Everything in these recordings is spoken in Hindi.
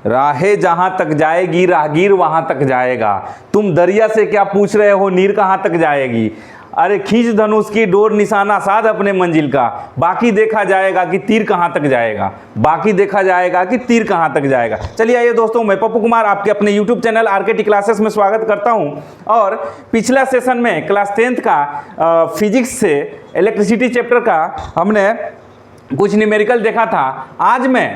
राहें जहां तक जाएगी राहगीर वहां तक जाएगा। तुम दरिया से क्या पूछ रहे हो नीर कहां तक जाएगी। अरे खींच धनुष की डोर निशाना साध अपने मंजिल का, बाकी देखा जाएगा कि तीर कहां तक जाएगा, बाकी देखा जाएगा कि तीर कहां तक जाएगा। चलिए आइए दोस्तों, मैं पप्पू कुमार आपके अपने YouTube चैनल आरकेटी क्लासेस में स्वागत करता हूं। और पिछला सेशन में क्लास 10th का फिजिक्स से इलेक्ट्रिसिटी चैप्टर का हमने कुछ न्यूमेरिकल देखा था। आज मैं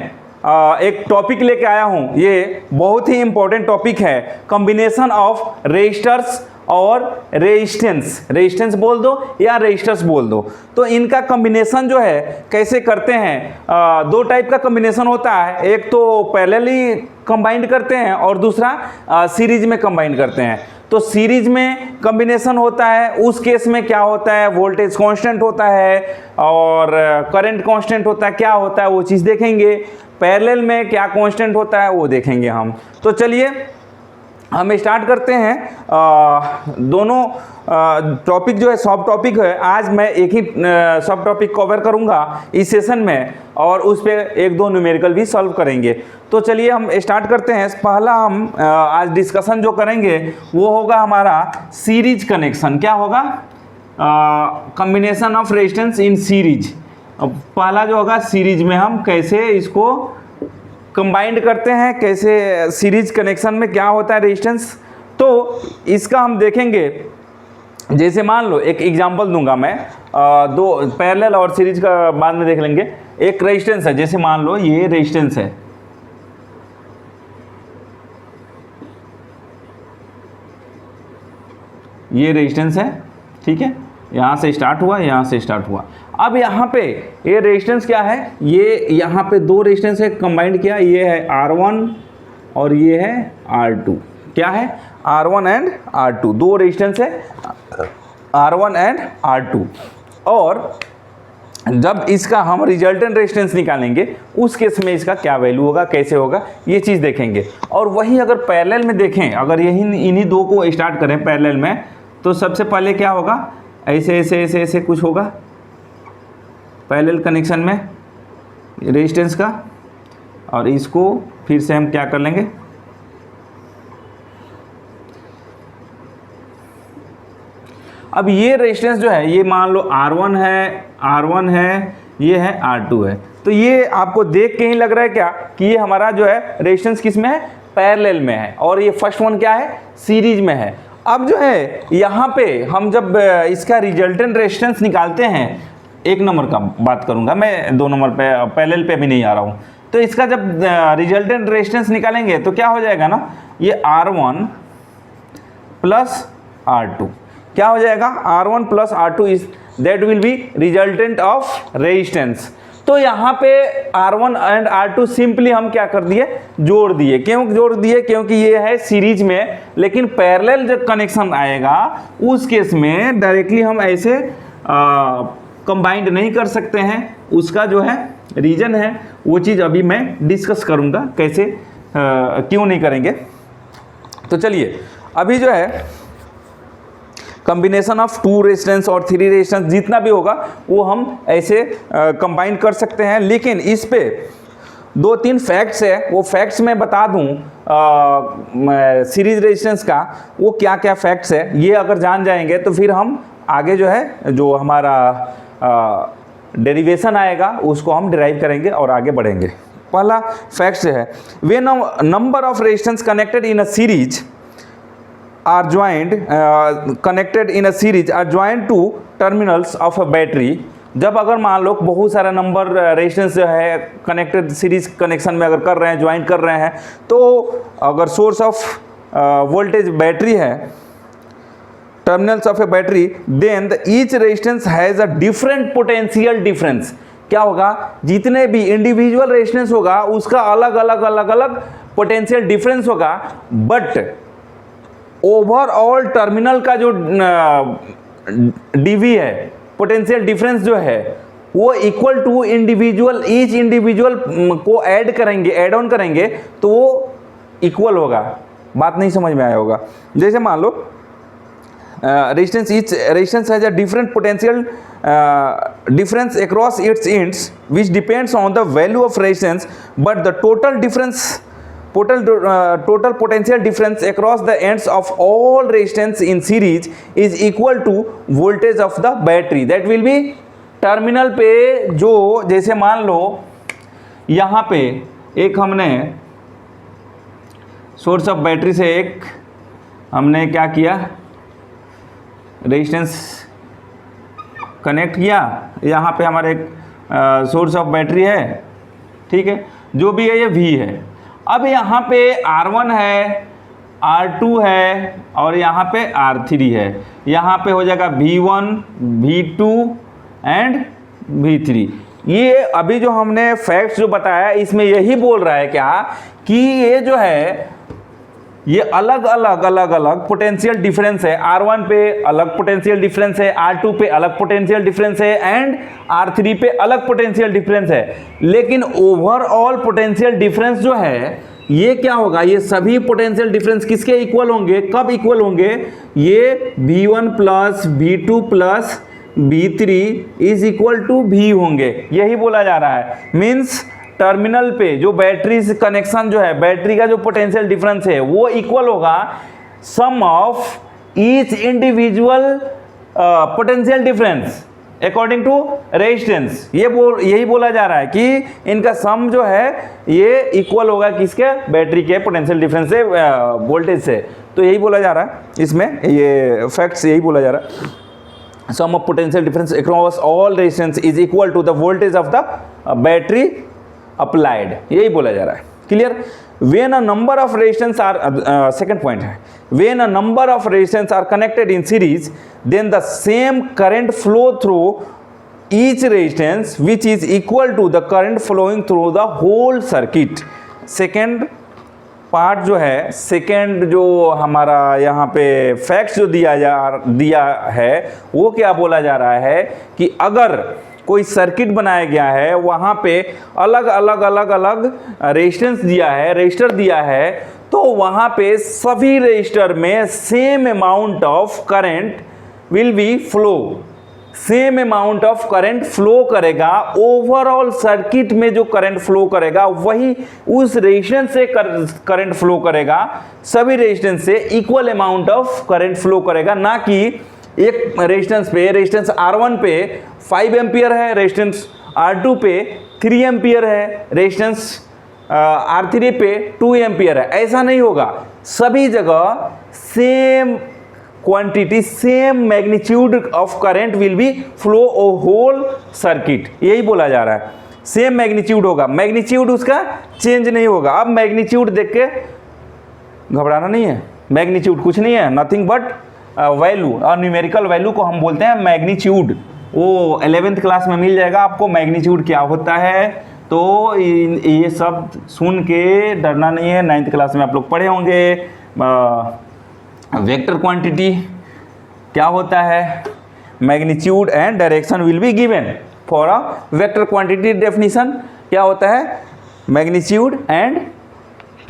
एक टॉपिक लेके आया हूं, ये बहुत ही इंपॉर्टेंट टॉपिक है, कॉम्बिनेशन ऑफ रेजिस्टर्स और रेजिस्टेंस बोल दो या रेजिस्टर्स बोल दो। तो इनका कॉम्बिनेशन जो है कैसे करते हैं, दो टाइप का कॉम्बिनेशन होता है, एक तो पैरेलली कंबाइंड करते हैं और दूसरा सीरीज में कंबाइंड करते हैं। तो सीरीज में कॉम्बिनेशन होता है, उस केस में क्या होता है, वोल्टेज कांस्टेंट होता है और करंट कांस्टेंट होता है, क्या होता है वो चीज़ देखेंगे। पैरेलल में क्या कांस्टेंट होता है वो देखेंगे हम। तो चलिए हम स्टार्ट करते हैं। दोनों टॉपिक जो है सब टॉपिक है, आज मैं एक ही सब टॉपिक कवर करूंगा इस सेशन में और उस पर एक दो न्यूमेरिकल भी सॉल्व करेंगे। तो चलिए हम स्टार्ट करते हैं। पहला हम आज डिस्कशन जो करेंगे वो होगा हमारा सीरीज कनेक्शन। क्या होगा? Combination of resistance in series. पहला जो होगा सीरीज में हम कैसे इसको कंबाइंड करते हैं, कैसे सीरीज कनेक्शन में क्या होता है रेजिस्टेंस, तो इसका हम देखेंगे। जैसे मान लो एक एग्जांपल दूंगा मैं, दो पैरेलल और सीरीज का बाद में देख लेंगे। एक रेजिस्टेंस है, जैसे मान लो ये रेजिस्टेंस है, ये रेजिस्टेंस है, ठीक है, यहाँ से स्टार्ट हुआ, यहाँ से स्टार्ट हुआ। अब यहाँ पे ये रेजिस्टेंस क्या है, ये यहाँ पे दो रेजिस्टेंस है कंबाइंड किया, ये है R1 और ये है R2। क्या है? R1 एंड R2, दो रेजिस्टेंस है R1 एंड R2। और जब इसका हम रिजल्टेंट रेजिस्टेंस निकालेंगे उस केस में इसका क्या वैल्यू होगा, कैसे होगा, ये चीज़ देखेंगे। और वही अगर पैरेलल में देखें, अगर यही इन्हीं दो को स्टार्ट करें पैरेलल में, तो सबसे पहले क्या होगा, ऐसे ऐसे ऐसे ऐसे कुछ होगा पैरेलल कनेक्शन में रेजिस्टेंस का, और इसको फिर से हम क्या कर लेंगे, अब ये रेजिस्टेंस जो है ये मान लो R1 है, ये है R2 है। तो ये आपको देख के ही लग रहा है क्या कि ये हमारा जो है रेजिस्टेंस किस में है, पैरेलल में है, और ये फर्स्ट वन क्या है, सीरीज में है। अब जो है यहाँ पे हम जब इसका रिजल्टेंट रेजिस्टेंस निकालते हैं, एक नंबर का बात करूंगा मैं, दो नंबर पे पैरेलल पे भी नहीं आ रहा हूँ। तो इसका जब रिजल्टेंट रेजिस्टेंस निकालेंगे तो क्या हो जाएगा ना, ये R1 प्लस R2 क्या हो जाएगा, R1 plus R2 is that will B resultant of resistance. तो यहाँ पे R1 एंड R2 सिंपली हम क्या कर दिए, जोड़ दिए। क्यों जोड़ दिए? क्योंकि ये है सीरीज में, लेकिन पैरेलल जब कनेक्शन आएगा उस केस में डायरेक्टली हम ऐसे कंबाइंड नहीं कर सकते हैं। उसका जो है रीजन है वो चीज़ अभी मैं डिस्कस करूँगा, कैसे क्यों नहीं करेंगे। तो चलिए अभी जो है कॉम्बिनेशन ऑफ टू रेजिस्टेंस और थ्री रेजिस्टेंस जितना भी होगा वो हम ऐसे कंबाइन कर सकते हैं। लेकिन इस पे दो तीन फैक्ट्स है, वो फैक्ट्स मैं बता दूं सीरीज रेजिस्टेंस का, वो क्या क्या फैक्ट्स है, ये अगर जान जाएंगे तो फिर हम आगे जो है जो हमारा डेरिवेशन आएगा उसको हम डिराइव करेंगे और आगे बढ़ेंगे। पहला फैक्ट्स है, when number of resistance connected in a series are joined connected in a series are joined to terminals of a battery। जब अगर मान लो बहुत सारा नंबर रेजिस्टेंस जो है कनेक्टेड सीरीज कनेक्शन में अगर कर रहे हैं, ज्वाइन कर रहे हैं, तो अगर सोर्स ऑफ वोल्टेज बैटरी है, terminals of a battery, then the each resistance has a different potential difference. क्या होगा, जितने भी इंडिविजुअल रेजिस्टेंस होगा उसका अलग अलग पोटेंशियल डिफरेंस होगा, बट ओवरऑल टर्मिनल का जो डीवी है, पोटेंशियल डिफरेंस जो है, वो equal to individual, each individual को ऐड करेंगे, ऐड ऑन करेंगे तो वो इक्वल होगा। बात नहीं समझ में आया होगा। जैसे मान लो resistance, each resistance has a different potential difference across its ends which depends on the value of resistance, but the total difference total potential difference across the ends of all resistance in series is equal to voltage of the battery. That will be terminal पे जो, जैसे मान लो यहाँ पे एक हमने सोर्स ऑफ बैटरी से एक हमने क्या किया, रेजिस्टेंस कनेक्ट किया, यहाँ पे हमारे एक सोर्स ऑफ बैटरी है, ठीक है, जो भी है ये V है। अब यहाँ पे R1 है, R2 है और यहाँ पे R3 है। यहाँ पे हो जाएगा V1, V2 एंड V3। ये अभी जो हमने फैक्ट्स जो बताया इसमें यही बोल रहा है क्या कि ये जो है ये अलग अलग पोटेंशियल डिफरेंस है। R1 पे अलग पोटेंशियल डिफरेंस है, R2 पे अलग पोटेंशियल डिफरेंस है एंड R3 पे अलग पोटेंशियल डिफरेंस है। लेकिन ओवरऑल पोटेंशियल डिफरेंस जो है ये क्या होगा, ये सभी पोटेंशियल डिफरेंस किसके इक्वल होंगे, कब इक्वल होंगे, ये V1 plus V2 plus V3 is equal to V होंगे। यही बोला जा रहा है। मीन्स टर्मिनल पे जो बैटरी कनेक्शन जो है, बैटरी का जो पोटेंशियल डिफरेंस है वो इक्वल होगा sum of each individual potential difference according to resistance. यही बोला जा रहा है कि इनका सम जो है ये इक्वल होगा किसके, बैटरी के पोटेंशियल डिफरेंस से, वोल्टेज से। तो यही बोला जा रहा है इसमें, ये फैक्ट्स यही बोला जा रहा है। Sum of potential difference across all resistance is equal to the voltage of the battery applied, यही बोला जा रहा है। Clear? When a number of resistance are second point है, when a number of resistance are connected in series, then the same current flow through each resistance which is equal to the current flowing through the whole circuit। Second part जो है, सेकेंड जो हमारा यहाँ पे फैक्ट्स जो दिया है वो क्या बोला जा रहा है कि अगर कोई सर्किट बनाया गया है, वहाँ पे अलग रेजिस्टेंस दिया है, रेजिस्टर दिया है, तो वहाँ पे सभी रेजिस्टर में same amount of current will be flow, same amount of current flow करेगा। ओवरऑल सर्किट में जो करंट फ्लो करेगा वही उस रेजिस्टेंस से करंट फ्लो करेगा, सभी रेजिस्टेंस से equal amount of current flow करेगा। ना कि एक रेजिस्टेंस R1 पे 5 एम्पियर है, रेजिस्टेंस R2 पे 3 एम्पियर है, रेजिस्टेंस R3 पे 2 एम्पियर है। ऐसा नहीं होगा, सभी जगह same quantity, same magnitude of current will be flow ओ होल सर्किट। यही बोला जा रहा है, सेम मैग्नीट्यूड होगा, मैग्नीट्यूड उसका चेंज नहीं होगा। अब मैग्नीट्यूड देख के घबराना नहीं है, मैग्नीट्यूड कुछ नहीं है, नथिंग बट वैल्यू, और न्यूमेरिकल वैल्यू को हम बोलते हैं मैग्नीट्यूड। वो 11th क्लास में मिल जाएगा आपको मैग्नीट्यूड क्या होता है। तो ये सब सुन के डरना नहीं है, 9th क्लास में आप लोग पढ़े होंगे। वेक्टर क्वांटिटी क्या होता है, magnitude and direction will be given for a vector quantity. Definition क्या होता है, magnitude and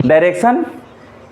direction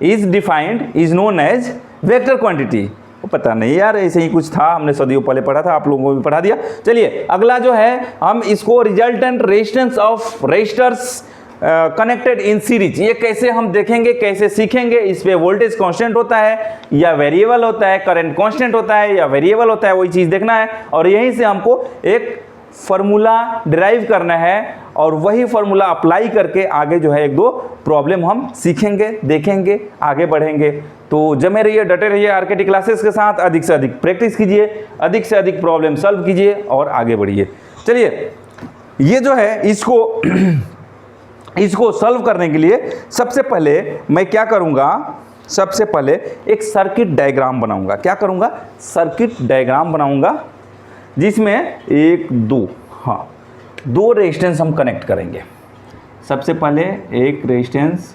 is defined, is known as vector quantity. वो पता नहीं यार, ऐसे ही कुछ था, हमने सदियों पहले पढ़ा था, आप लोगों को भी पढ़ा दिया। चलिए अगला जो है, हम इसको resultant resistance of resistors connected in series, ये कैसे हम देखेंगे, कैसे सीखेंगे। इस पे वोल्टेज कांस्टेंट होता है या वेरिएबल होता है, करंट कांस्टेंट होता है या वेरिएबल होता है, वही चीज़ देखना है। और यहीं से हमको एक फार्मूला डिराइव करना है और वही फार्मूला अप्लाई करके आगे जो है एक दो प्रॉब्लम हम सीखेंगे, देखेंगे, आगे बढ़ेंगे। तो जमे रहिए, डटे रहिए आरकेटी क्लासेस के साथ। अधिक से अधिक प्रैक्टिस कीजिए, अधिक से अधिक प्रॉब्लम सॉल्व कीजिए और आगे बढ़िए। चलिए ये जो है इसको सॉल्व करने के लिए सबसे पहले मैं क्या करूंगा, सबसे पहले एक सर्किट डायग्राम बनाऊंगा। क्या करूंगा, सर्किट डायग्राम बनाऊंगा जिसमें 1 2 दो रेजिस्टेंस हम कनेक्ट करेंगे। सबसे पहले एक रेजिस्टेंस,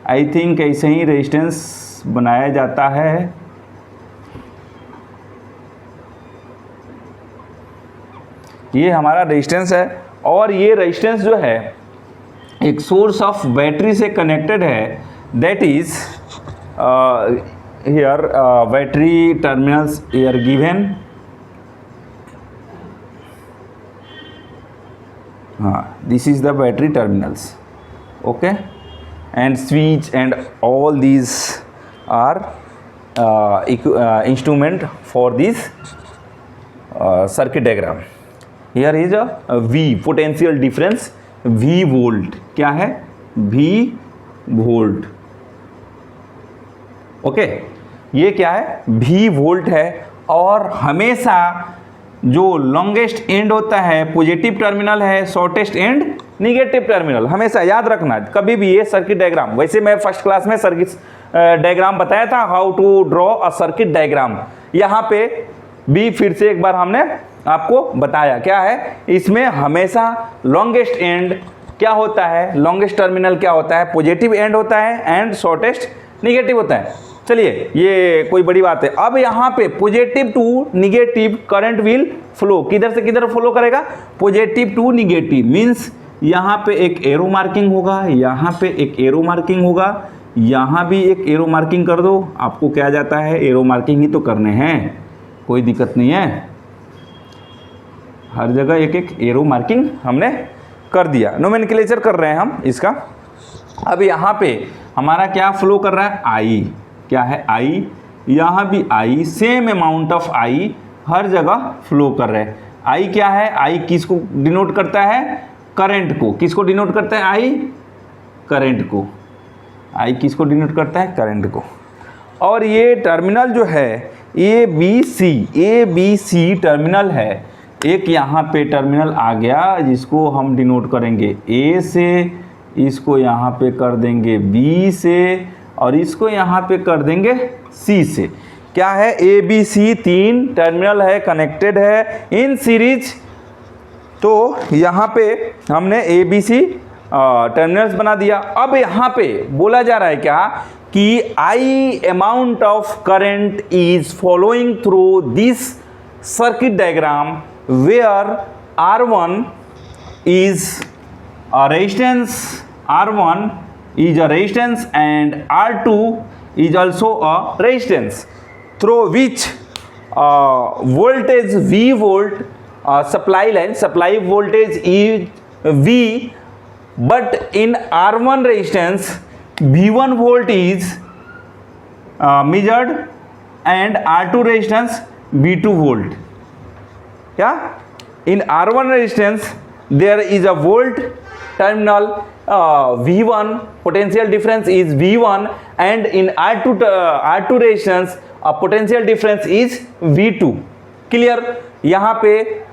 आई थिंक ऐसे ही रेजिस्टेंस बनाया जाता है। ये हमारा रेजिस्टेंस है और ये रेजिस्टेंस जो है एक सोर्स ऑफ बैटरी से कनेक्टेड है। That is here battery terminals are given. हाँ, this is the battery terminals. Okay, and switch and all these are instrument for this circuit diagram. Here is a V potential difference, V volt. क्या है? V volt. ओके, ये क्या है? V वोल्ट है। और हमेशा जो लॉन्गेस्ट एंड होता है पॉजिटिव टर्मिनल है, शॉर्टेस्ट एंड निगेटिव टर्मिनल। हमेशा याद रखना कभी भी ये सर्किट डायग्राम। वैसे मैं फर्स्ट क्लास में सर्किट डायग्राम बताया था, how to draw a circuit diagram. यहाँ पे भी फिर से एक बार हमने आपको बताया क्या है, इसमें हमेशा लॉन्गेस्ट एंड क्या होता है, लॉन्गेस्ट टर्मिनल क्या होता है, पॉजिटिव एंड होता है एंड शॉर्टेस्ट निगेटिव होता है। चलिए, ये कोई बड़ी बात है। अब यहाँ पे positive to negative current will flow, किधर से किधर फ्लो करेगा? पॉजिटिव टू निगेटिव मीन्स यहाँ पे एक एरो मार्किंग होगा, यहाँ पे एक एरो मार्किंग होगा, यहाँ भी एक एरो मार्किंग कर दो। आपको क्या जाता है, एरो मार्किंग ही तो करने हैं, कोई दिक्कत नहीं है। हर जगह एक एक एरो मार्किंग हमने कर दिया, नोमेनक्लेचर कर रहे हैं हम इसका। अब यहाँ पे हमारा क्या फ्लो कर रहा है? आई। क्या है? आई। यहाँ भी आई, सेम अमाउंट ऑफ आई हर जगह फ्लो कर रहे हैं। आई क्या है? आई किसको डिनोट करता है? करंट को। किसको डिनोट करता है? आई करंट को। आई किसको डिनोट करता है? करंट को। और ये टर्मिनल जो है ए बी सी टर्मिनल है। एक यहाँ पे टर्मिनल आ गया जिसको हम डिनोट करेंगे ए से, इसको यहाँ पे कर देंगे बी से, और इसको यहाँ पे कर देंगे सी से। क्या है? ए बी सी तीन टर्मिनल है, कनेक्टेड है इन सीरीज। तो यहाँ पे हमने ए बी सी टर्मिनल्स बना दिया। अब यहाँ पे बोला जा रहा है क्या कि I amount of current is following through this circuit diagram where R1 is a resistance, R1 is a resistance and R2 is also a resistance through which voltage V volt, supply line, supply voltage is V, but in R1 resistance V1 volt is measured and R2 resistance V2 volt. Yeah, in R1 resistance there is a volt terminal V1, potential difference is V1, and in R2 resistance potential difference is V2. Clear? यहाँ पे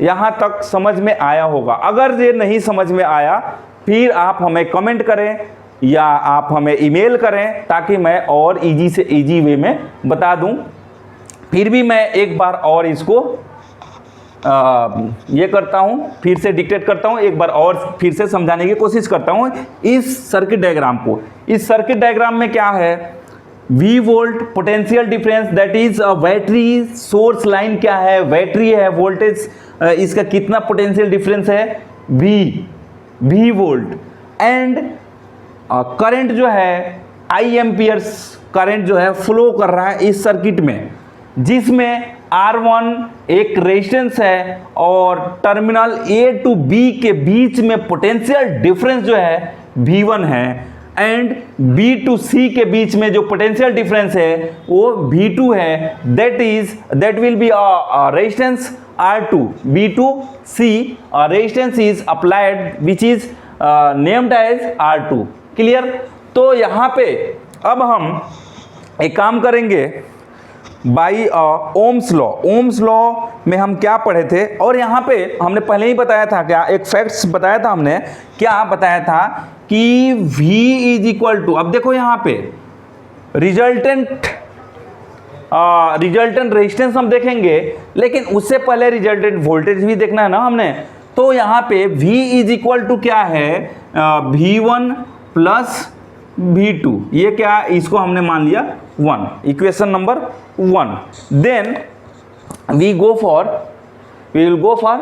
यहाँ तक समझ में आया होगा। अगर ये नहीं समझ में आया फिर आप हमें कमेंट करें या आप हमें ईमेल करें ताकि मैं और इजी से इजी वे में बता दूं। फिर भी मैं एक बार और इसको ये करता हूँ, फिर से डिक्टेट करता हूँ, एक बार और फिर से समझाने की कोशिश करता हूँ इस सर्किट डायग्राम को। इस सर्किट डायग्राम में क्या है? V volt potential difference, that is a battery source line. क्या है? बैटरी है। वोल्टेज इसका कितना पोटेंशियल डिफरेंस है? V volt. एंड करंट जो है I एम्पियर्स करंट जो है फ्लो कर रहा है इस सर्किट में, जिसमें R1 एक रेजिस्टेंस है और टर्मिनल A टू B के बीच में पोटेंशियल डिफरेंस जो है V1 है, एंड B टू C के बीच में जो पोटेंशियल डिफरेंस है वो V2 है। That will be resistance R2। B to C resistance is applied which is named as R2। Clear? तो यहाँ पे अब हम एक काम करेंगे by Ohm's law. Ohm's law में हम क्या पढ़े थे, और यहाँ पे हमने पहले ही बताया था, क्या एक फैक्ट्स बताया था हमने, क्या बताया था कि V इज इक्वल टू, अब देखो यहाँ पे रिजल्टेंट रेजिस्टेंस हम देखेंगे, लेकिन उससे पहले रिजल्टेंट वोल्टेज भी देखना है ना हमने। तो यहाँ पे V इज इक्वल टू क्या है? V1 plus V2। ये क्या? इसको हमने मान लिया 1, equation number 1। Then we will go for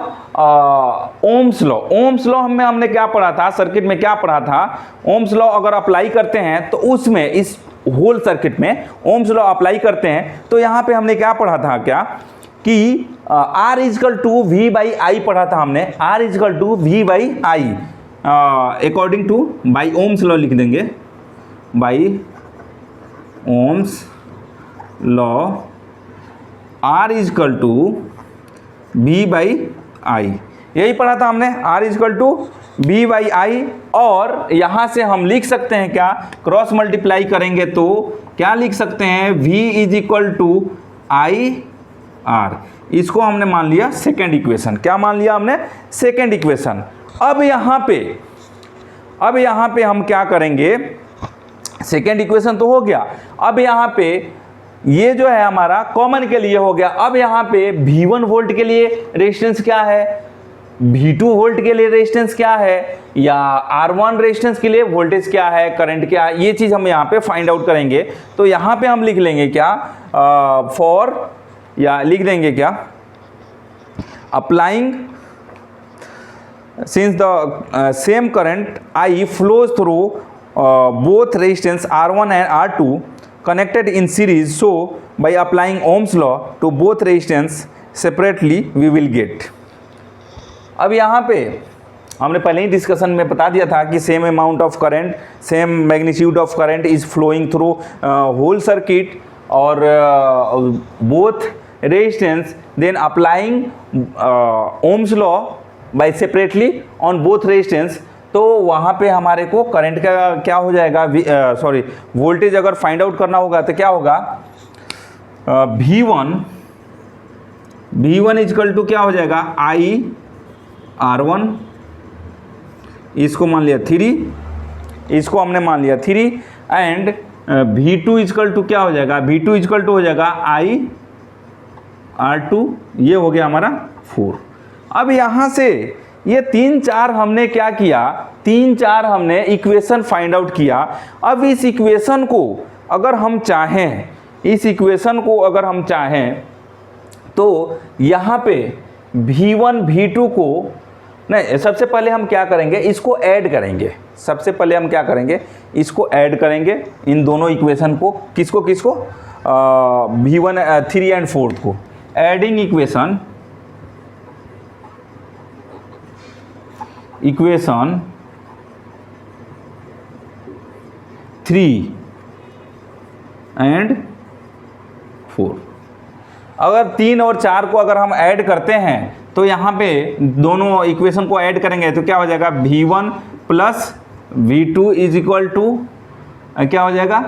Ohm's law. Ohm's law में हमने क्या पढ़ा था? सर्किट में क्या पढ़ा था? ओम्स लॉ अगर अप्लाई करते हैं तो उसमें इस होल सर्किट में ओम्स लॉ अप्लाई करते हैं तो यहाँ पे हमने क्या पढ़ा था? क्या कि R is equal to V by I पढ़ा था हमने। R is equal to V by I according to by Ohm's law लिख देंगे। By Ohm's law R is equal to V by I, यही पढ़ा था हमने, R is equal to V by I. और यहाँ से हम लिख सकते हैं क्या, क्रॉस मल्टीप्लाई करेंगे तो क्या लिख सकते हैं, V is equal to I R. इसको हमने मान लिया सेकेंड इक्वेशन। क्या मान लिया हमने, सेकेंड इक्वेशन। अब यहाँ पे हम क्या करेंगे, सेकेंड इक्वेशन तो हो गया। अब यहाँ पे ये जो है हमारा कॉमन के लिए हो गया। अब यहाँ पे V1 वोल्ट के लिए रेजिस्टेंस क्या है, V2 वोल्ट के लिए रेजिस्टेंस क्या है, या R1 रेजिस्टेंस के लिए वोल्टेज क्या है, करंट क्या है, ये चीज़ हम यहाँ पे फाइंड आउट करेंगे। तो यहाँ पे हम लिख लेंगे क्या, या लिख देंगे क्या, applying since the same current I flows through both resistance R1 and R2 connected in series, so by applying Ohm's law to both resistance separately we will get। अब यहाँ पे हमने पहले ही डिस्कशन में बता दिया था कि same amount of current, same magnitude of current is flowing through whole circuit और both resistance, then applying Ohm's law by separately on both resistance. तो वहाँ पे हमारे को करंट का क्या हो जाएगा, वोल्टेज अगर फाइंड आउट करना होगा तो क्या होगा, V1 इजकल टू क्या हो जाएगा, I R1, इसको मान लिया 3, इसको हमने मान लिया 3, एंड V2 इजकल टू क्या हो जाएगा, V2 इजकल टू हो जाएगा I R2, ये हो गया हमारा 4। अब यहाँ से ये 3-4 हमने क्या किया, 3-4 हमने इक्वेशन फाइंड आउट किया। अब इस इक्वेशन को अगर हम चाहें, तो यहाँ पे V1 V2 को नहीं, सबसे पहले हम क्या करेंगे, इसको ऐड करेंगे। इसको ऐड करेंगे इन दोनों इक्वेशन को, किसको V1 3 एंड 4 को। एडिंग इक्वेशन 3 एंड 4, अगर 3 और 4 को अगर हम ऐड करते हैं तो यहाँ पे दोनों इक्वेशन को ऐड करेंगे तो क्या हो जाएगा, V1 plus V2 is equal to क्या हो जाएगा,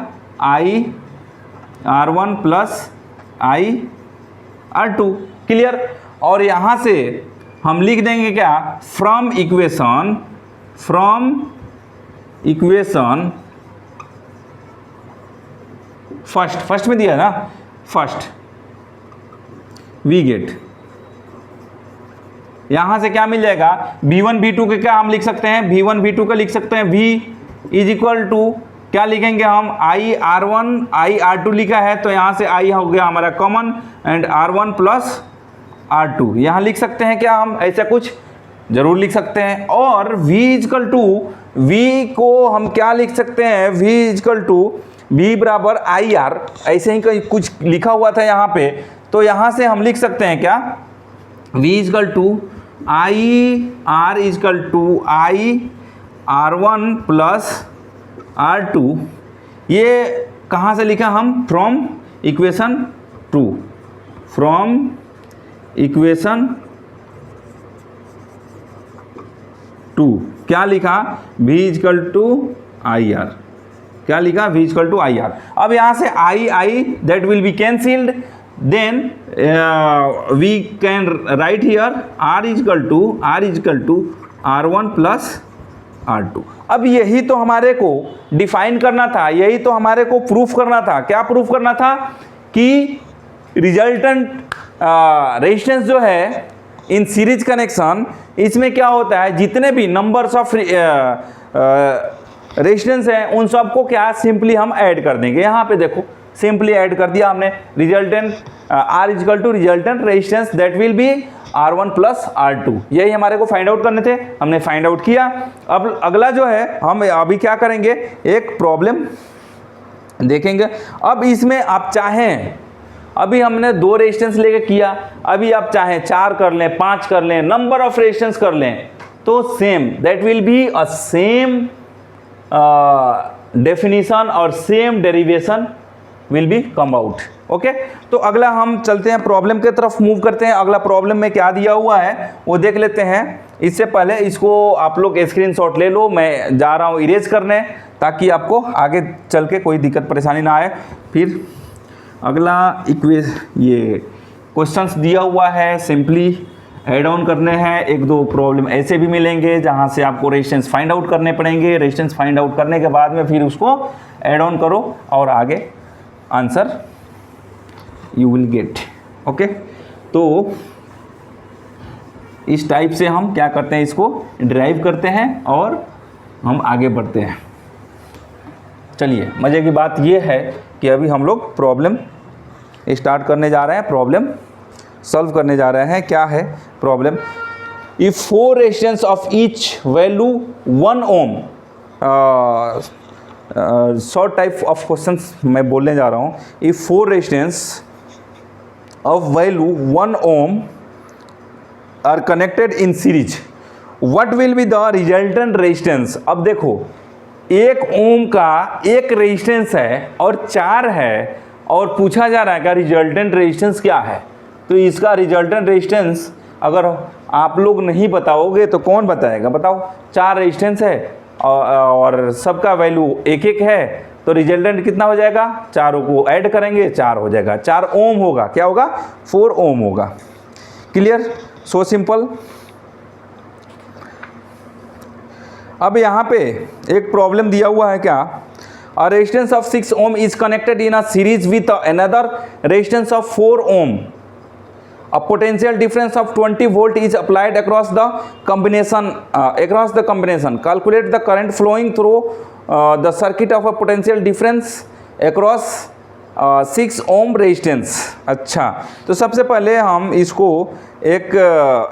I R1 plus I R2। Clear. और यहाँ से हम लिख देंगे क्या, फ्रॉम इक्वेशन फर्स्ट में दिया ना, फर्स्ट वी गेट, यहां से क्या मिल जाएगा, V1 V2 के क्या हम लिख सकते हैं, V1 V2 का लिख सकते हैं, V इज इक्वल टू क्या लिखेंगे हम, I R1 I R2 लिखा है तो यहां से I हो गया हमारा common, and R1 plus R2 यहाँ लिख सकते हैं क्या हम, ऐसा कुछ जरूर लिख सकते हैं। और V इजकल टू, V को हम क्या लिख सकते हैं, V इजकल टू V बराबर IR, ऐसे ही कहीं कुछ लिखा हुआ था यहाँ पे, तो यहाँ से हम लिख सकते हैं क्या, V is equal to IR is equal to I R1 plus R2। ये कहाँ से लिखा हम, फ्रॉम इक्वेशन 2 क्या लिखा, V इजकल टू IR, क्या लिखा, V इजकल टू IR। अब यहाँ से I that will be cancelled, then we can write here R is equal to R1 plus R2। अब यही तो हमारे को डिफाइन करना था, यही तो हमारे को प्रूफ करना था। क्या प्रूफ करना था कि रिजल्टेंट रेजिस्टेंस जो है इन सीरीज कनेक्शन, इसमें क्या होता है, जितने भी नंबर्स ऑफ रेजिस्टेंस हैं उन सबको क्या सिंपली हम ऐड कर देंगे। यहाँ पे देखो सिंपली ऐड कर दिया हमने, resultant R is equal to resultant resistance that will be R1 plus R2। यही हमारे को फाइंड आउट करने थे, हमने फाइंड आउट किया। अब अगला जो है हम अभी क्या करेंगे, एक प्रॉब्लम देखेंगे। अब इसमें आप चाहें, अभी हमने 2 रेजिस्टेंस लेके किया, अभी आप चाहें 4 कर लें, 5 कर लें, नंबर ऑफ रेजिस्टेंस कर लें, तो same that will be a same definition और same derivation will be come out. Okay, तो अगला हम चलते हैं प्रॉब्लम की तरफ मूव करते हैं। अगला प्रॉब्लम में क्या दिया हुआ है वो देख लेते हैं। इससे पहले इसको आप लोग स्क्रीनशॉट ले लो, मैं जा रहा हूँ इरेज करने ताकि आपको आगे चल के कोई दिक्कत परेशानी ना आए। फिर अगला ये क्वेश्चंस दिया हुआ है, सिंपली ऐड ऑन करने हैं। एक दो प्रॉब्लम ऐसे भी मिलेंगे जहाँ से आपको रेजिस्टेंस फाइंड आउट करने पड़ेंगे। रेजिस्टेंस फाइंड आउट करने के बाद में फिर उसको ऐड ऑन करो और आगे answer you will get. Okay, तो इस टाइप से हम क्या करते हैं, इसको ड्राइव करते हैं और हम आगे बढ़ते हैं। चलिए, मज़े की बात ये है कि अभी हम लोग प्रॉब्लम स्टार्ट करने जा रहे हैं, प्रॉब्लम सॉल्व करने जा रहे हैं। क्या है problem? If 4 resistance of each value 1 ohm, short type of questions मैं बोलने जा रहा हूँ। If 4 resistance of value 1 ohm are connected in series, what will be the resultant resistance. अब देखो, 1 ओम का एक रेजिस्टेंस है और 4 है, और पूछा जा रहा है कि रिजल्टेंट रेजिस्टेंस क्या है। तो इसका रिजल्टेंट रेजिस्टेंस अगर आप लोग नहीं बताओगे तो कौन बताएगा, बताओ। 4 रेजिस्टेंस है और सबका वैल्यू 1-1 है, तो रिजल्टेंट कितना हो जाएगा, चारों को ऐड करेंगे 4 हो जाएगा। 4 ओम होगा, क्या होगा, 4 ओम होगा। Clear, so simple. अब यहाँ पे एक प्रॉब्लम दिया हुआ है, क्या, A resistance of 6 ohm is connected in a series with another resistance of 4 ohm. A potential difference of 20 volt is applied across the combination. Calculate the current flowing through the circuit of a potential difference across 6 ohm resistance. अच्छा, तो सबसे पहले हम इसको एक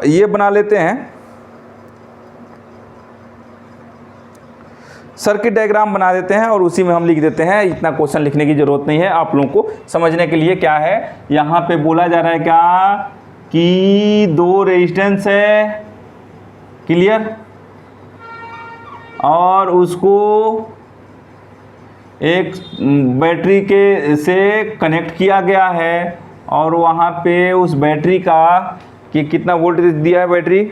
ये बना लेते हैं, सर्किट डायग्राम बना देते हैं और उसी में हम लिख देते हैं। इतना क्वेश्चन लिखने की ज़रूरत नहीं है, आप लोगों को समझने के लिए। क्या है यहाँ पे बोला जा रहा है, क्या कि 2 रेजिस्टेंस है, क्लियर, और उसको एक बैटरी के से कनेक्ट किया गया है, और वहाँ पे उस बैटरी का कि कितना वोल्ट दिया है, बैटरी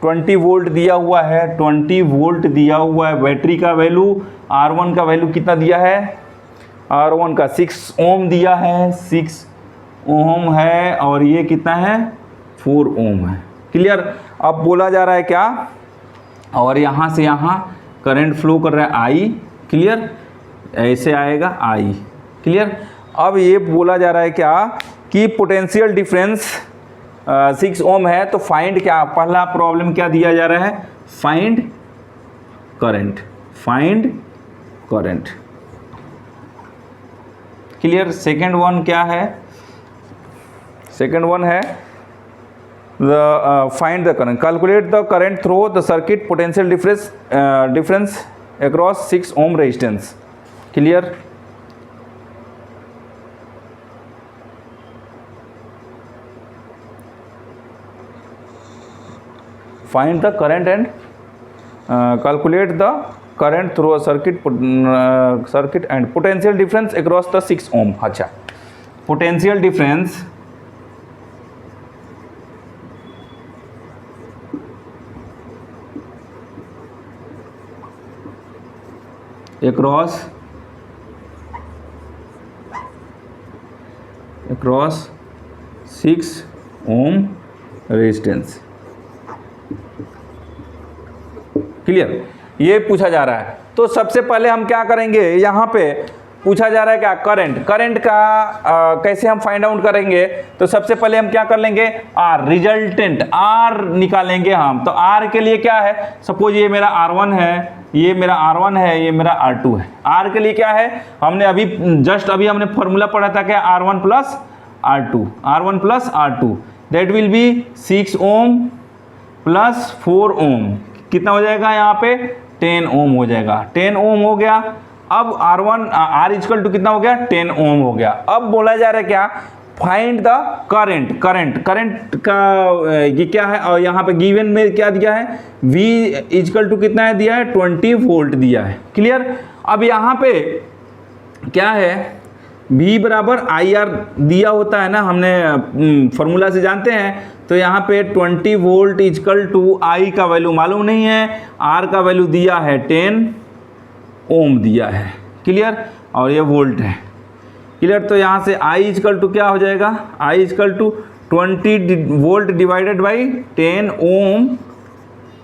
20 वोल्ट दिया हुआ है। 20 वोल्ट दिया हुआ है। बैटरी का वैल्यू, R1 का वैल्यू कितना दिया है, R1 का 6 ओम दिया है, 6 ओम है, और ये कितना है, 4 ओम है। क्लियर। अब बोला जा रहा है क्या, और यहाँ से यहाँ करंट फ्लो कर रहा है I, क्लियर, ऐसे आएगा I, क्लियर। अब ये बोला जा रहा है क्या कि पोटेंशियल डिफरेंस 6 ओम है, तो फाइंड, क्या पहला प्रॉब्लम क्या दिया जा रहा है, find current, find current, clear. Second one क्या है, सेकेंड वन है find the current, calculate the current through the circuit potential difference across 6 ohm resistance, clear. Find the current and calculate the current through a circuit and potential difference across the 6 ohm. अच्छा, potential difference across 6 ohm resistance, clear. ये पूछा जा रहा है, तो सबसे पहले हम क्या करेंगे, यहाँ पे पूछा जा रहा है क्या, करंट, करंट का कैसे हम फाइंड आउट करेंगे। तो सबसे पहले हम क्या कर लेंगे, R, रिजल्टेंट R निकालेंगे हम। तो R के लिए क्या है, सपोज ये मेरा R1 है, ये मेरा R1 है, ये मेरा R2 है। R के लिए क्या है, हमने अभी जस्ट अभी हमने फॉर्मूला पढ़ा था क्या, R1 plus R2, R1 plus R2, that will B 6 ohm plus 4 ओम, कितना हो जाएगा यहाँ पे, 10 ओम हो जाएगा। 10 ओम हो गया। अब R1 R इक्वल टू कितना हो गया, 10 ओम हो गया। अब बोला जा रहा है क्या, फाइंड द करंट। करंट का ये क्या है, और यहाँ पे गिवन में क्या दिया है, V इक्वल टू कितना है दिया है, 20 वोल्ट दिया है। क्लियर। अब यहाँ पे क्या है, V बराबर IR दिया होता है ना, हमने फॉर्मूला से जानते हैं। तो यहाँ पे 20 वोल्ट इक्वल टू I का वैल्यू मालूम नहीं है, R का वैल्यू दिया है 10 ओम दिया है। क्लियर। और ये वोल्ट है। क्लियर। तो यहाँ से I इक्वल टू क्या हो जाएगा, I equal to 20 volt divided by 10 ohm,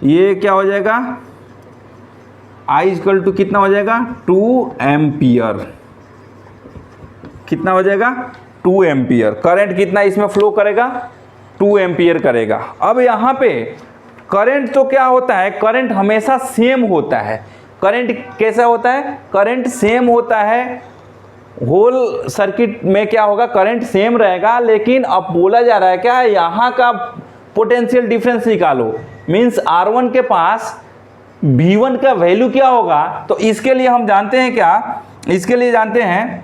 ये क्या हो जाएगा, I इक्वल टू कितना हो जाएगा, 2 एम्पियर। कितना हो जाएगा, 2 एम्पियर। करंट कितना इसमें फ्लो करेगा, 2 एम्पियर करेगा। अब यहाँ पे करंट तो क्या होता है, करंट हमेशा सेम होता है। करंट कैसा होता है, करंट सेम होता है, होल सर्किट में क्या होगा, करंट सेम रहेगा। लेकिन अब बोला जा रहा है क्या, यहाँ का पोटेंशियल डिफरेंस निकालो। मीन्स R1 के पास V1 का वैल्यू क्या होगा। तो इसके लिए हम जानते हैं क्या, इसके लिए जानते हैं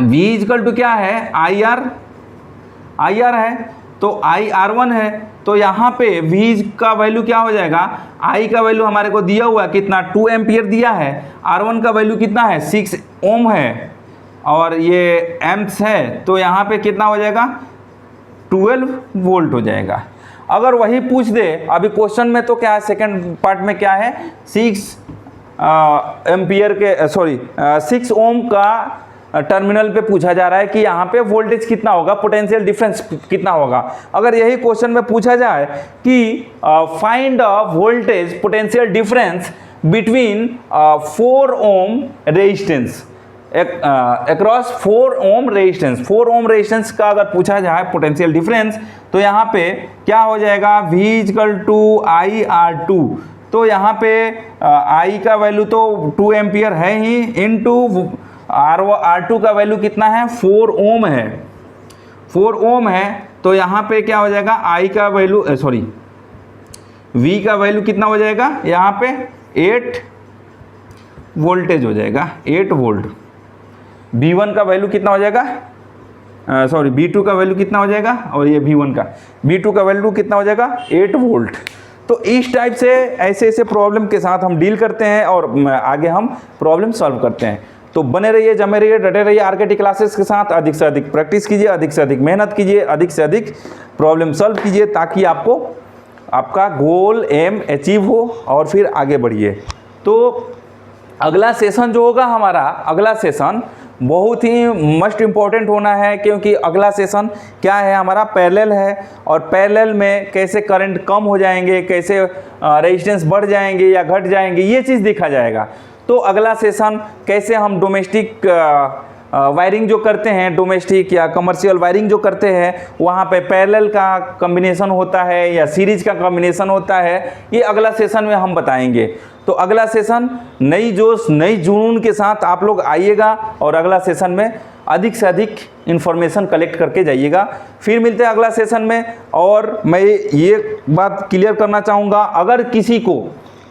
V इक्वल टू क्या है, IR है, तो IR1 है। तो यहाँ पे V का वैल्यू क्या हो जाएगा, I का वैल्यू हमारे को दिया हुआ है कितना, 2 एम्पियर दिया है। R1 का वैल्यू कितना है, 6 ओम है, और ये एम्प्स है। तो यहाँ पे कितना हो जाएगा, 12 वोल्ट हो जाएगा। अगर वही पूछ दे, अभी क्वेश्चन में तो क्या है, सेकंड पार्ट में क्या है, 6 एम्पियर के 6 ओम का टर्मिनल पे पूछा जा रहा है कि यहाँ पे वोल्टेज कितना होगा, पोटेंशियल डिफरेंस कितना होगा। अगर यही क्वेश्चन में पूछा जाए कि find voltage potential difference between 4 ohm resistance across 4 ohm resistance, 4 ohm resistance का अगर पूछा जाए पोटेंशियल डिफरेंस, तो यहाँ पे क्या हो जाएगा, V इक्वल टू IR2। तो यहाँ पे I का वैल्यू तो 2 एम्पियर है ही, इनटू R2 का वैल्यू कितना है, 4 ओम है, 4 ओम है। तो यहाँ पे क्या हो जाएगा, I का वैल्यू V का वैल्यू कितना हो जाएगा, यहाँ पे 8 वोल्टेज हो जाएगा, 8 वोल्ट। V1 का वैल्यू कितना हो जाएगा, V2 का वैल्यू कितना हो जाएगा, और ये V1 का, V2 का वैल्यू कितना हो जाएगा, 8 वोल्ट। तो इस टाइप से ऐसे प्रॉब्लम के साथ हम डील करते हैं और आगे हम प्रॉब्लम सॉल्व करते हैं। तो बने रहिए, जमे रहिए, डटे रहिए आरकेटी क्लासेस के साथ। अधिक से अधिक प्रैक्टिस कीजिए, अधिक से अधिक मेहनत कीजिए, अधिक से अधिक प्रॉब्लम सॉल्व कीजिए, ताकि आपको आपका गोल एम अचीव हो और फिर आगे बढ़िए। तो अगला सेशन जो होगा हमारा, अगला सेशन बहुत ही मस्ट इम्पॉर्टेंट होना है, क्योंकि अगला सेशन क्या है हमारा, पैरेलल है। और पैरेलल में कैसे करंट कम हो जाएंगे, कैसे रेजिस्टेंस बढ़ जाएंगे या घट जाएंगे, ये चीज़ देखा जाएगा। तो अगला सेशन कैसे हम डोमेस्टिक वायरिंग जो करते हैं, डोमेस्टिक या कमर्शियल वायरिंग जो करते हैं, वहाँ पे पैरेलल का कॉम्बिनेशन होता है या सीरीज का कॉम्बिनेशन होता है, ये अगला सेशन में हम बताएंगे। तो अगला सेशन नई जोश, नई जुनून के साथ आप लोग आइएगा और अगला सेशन में अधिक से अधिक इन्फॉर्मेशन कलेक्ट करके जाइएगा। फिर मिलते हैं अगला सेशन में। और मैं ये बात क्लियर करना चाहूँगा, अगर किसी को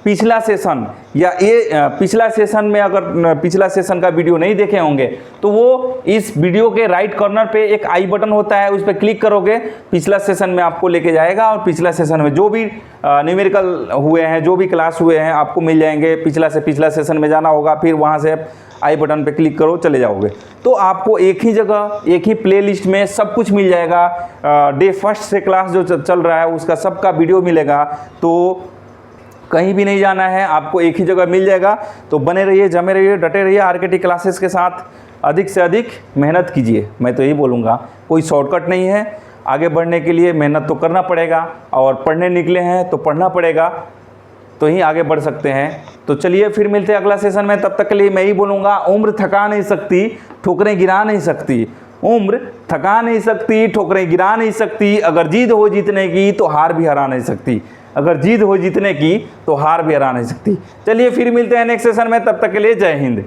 पिछला सेशन या ये पिछला सेशन में अगर पिछला सेशन का वीडियो नहीं देखे होंगे, तो वो इस वीडियो के राइट कॉर्नर पे एक आई बटन होता है, उस पर क्लिक करोगे, पिछला सेशन में आपको लेके जाएगा। और पिछला सेशन में जो भी न्यूमेरिकल हुए हैं, जो भी क्लास हुए हैं, आपको मिल जाएंगे। पिछला से पिछला सेशन में जाना होगा, फिर वहाँ से आई बटन पे क्लिक करो, चले जाओगे। तो आपको एक ही जगह, एक ही प्लेलिस्ट में सब कुछ मिल जाएगा। डे फर्स्ट से क्लास जो चल रहा है उसका सबका वीडियो मिलेगा। तो कहीं भी नहीं जाना है, आपको एक ही जगह मिल जाएगा। तो बने रहिए, जमे रहिए, डटे रहिए आरकेटी क्लासेस के साथ। अधिक से अधिक मेहनत कीजिए, मैं तो यही बोलूँगा। कोई शॉर्टकट नहीं है, आगे बढ़ने के लिए मेहनत तो करना पड़ेगा, और पढ़ने निकले हैं तो पढ़ना पड़ेगा, तो ही आगे बढ़ सकते हैं। तो चलिए फिर मिलते हैं अगला सेशन में। तब तक के लिए मैं ही बोलूँगा, उम्र थका नहीं सकती, ठोकरें गिरा नहीं सकती। उम्र थका नहीं सकती, ठोकरें गिरा नहीं सकती। अगर जीत हो जीतने की तो हार भी हरा नहीं सकती। अगर जीत हो जीतने की तो हार भी हरा नहीं सकती। चलिए फिर मिलते हैं नेक्स्ट सेशन में, तब तक के लिए जय हिंद।